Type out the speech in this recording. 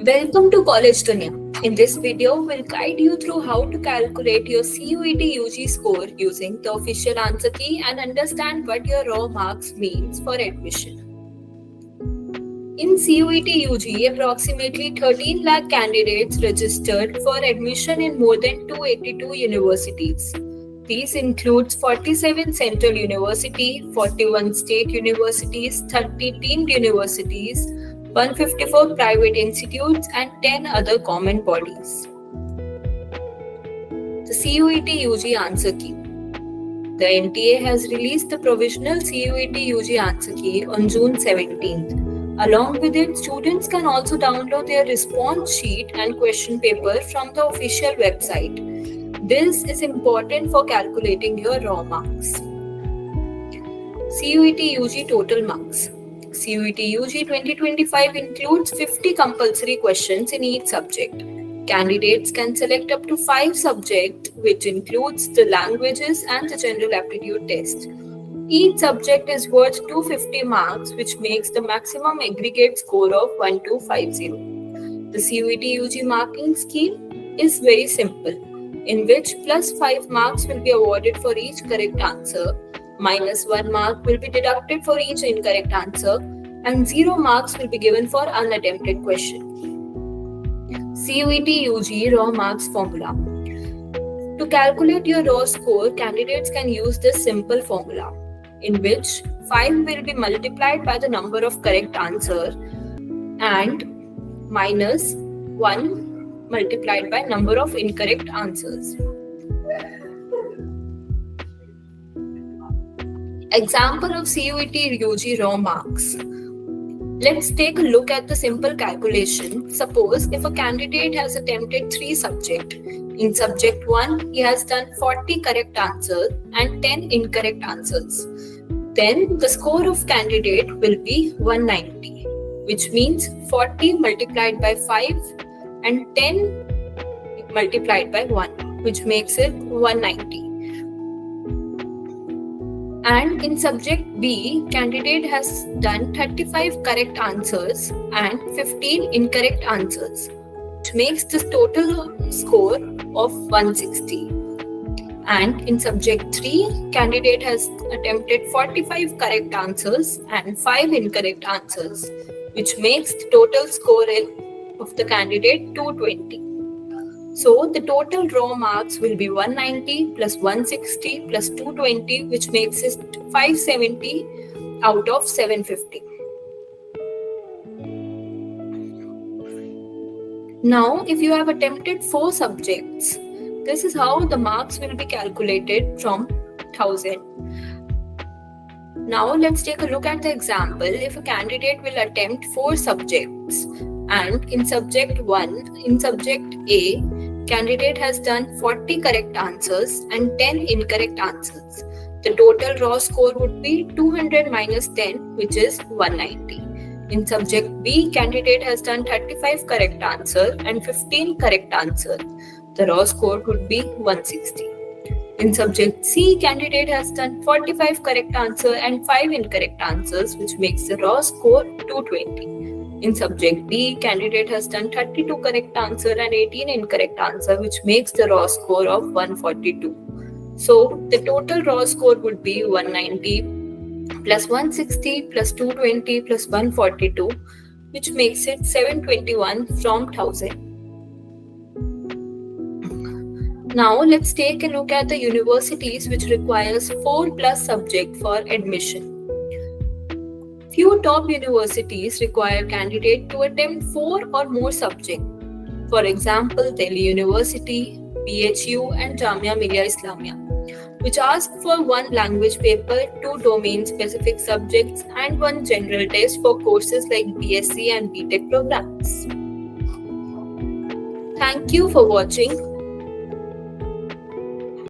Welcome to College Dunya. In this video, we'll guide you through how to calculate your CUET UG score using the official answer key and understand what your raw marks means for admission. In CUET UG, approximately 13 lakh candidates registered for admission in more than 282 universities. These include 47 central university, 41 state universities, 30 deemed universities, 154 private institutes and 10 other common bodies. The CUET UG answer key. The NTA has released the provisional CUET UG answer key on June 17th. Along with it, students can also download their response sheet and question paper from the official website. This is important for calculating your raw marks. CUET UG total marks. CUET UG 2025 includes 50 compulsory questions in each subject. Candidates can select up to 5 subjects, which includes the languages and the general aptitude test. Each subject is worth 250 marks, which makes the maximum aggregate score of 1250. The CUET UG marking scheme is very simple, in which plus 5 marks will be awarded for each correct answer, minus 1 mark will be deducted for each incorrect answer, and 0 marks will be given for unattempted question. CUET UG raw marks formula. To calculate your raw score, candidates can use this simple formula, in which 5 will be multiplied by the number of correct answers and minus 1 multiplied by number of incorrect answers. Example of CUET UG raw marks. Let's take a look at the simple calculation. Suppose if a candidate has attempted 3 subjects. In subject 1, he has done 40 correct answers and 10 incorrect answers. Then the score of candidate will be 190, which means 40 multiplied by 5 and 10 multiplied by 1, which makes it 190. And in subject B, candidate has done 35 correct answers and 15 incorrect answers, which makes the total score of 160. And in subject 3, candidate has attempted 45 correct answers and 5 incorrect answers, which makes the total score of the candidate 220. So the total raw marks will be 190 plus 160 plus 220, which makes it 570 out of 750. Now, if you have attempted 4 subjects, this is how the marks will be calculated from 1000. Now, let's take a look at the example. If a candidate will attempt 4 subjects and in subject 1, in subject A, candidate has done 40 correct answers and 10 incorrect answers. The total raw score would be 200 minus 10, which is 190. In subject B, candidate has done 35 correct answers and 15 correct answers. The raw score would be 160. In subject C, candidate has done 45 correct answers and 5 incorrect answers, which makes the raw score 220. In subject D, candidate has done 32 correct answers and 18 incorrect answers, which makes the raw score of 142. So, the total raw score would be 190 plus 160 plus 220 plus 142, which makes it 721 from 1000. Now, let's take a look at the universities which requires 4 plus subject for admission. Few top universities require candidate to attempt 4 or more subjects. For example, Delhi University, BHU and Jamia Millia Islamia, which ask for 1 language paper, 2 domain-specific subjects and 1 general test for courses like BSc and BTech programs. Thank you for watching.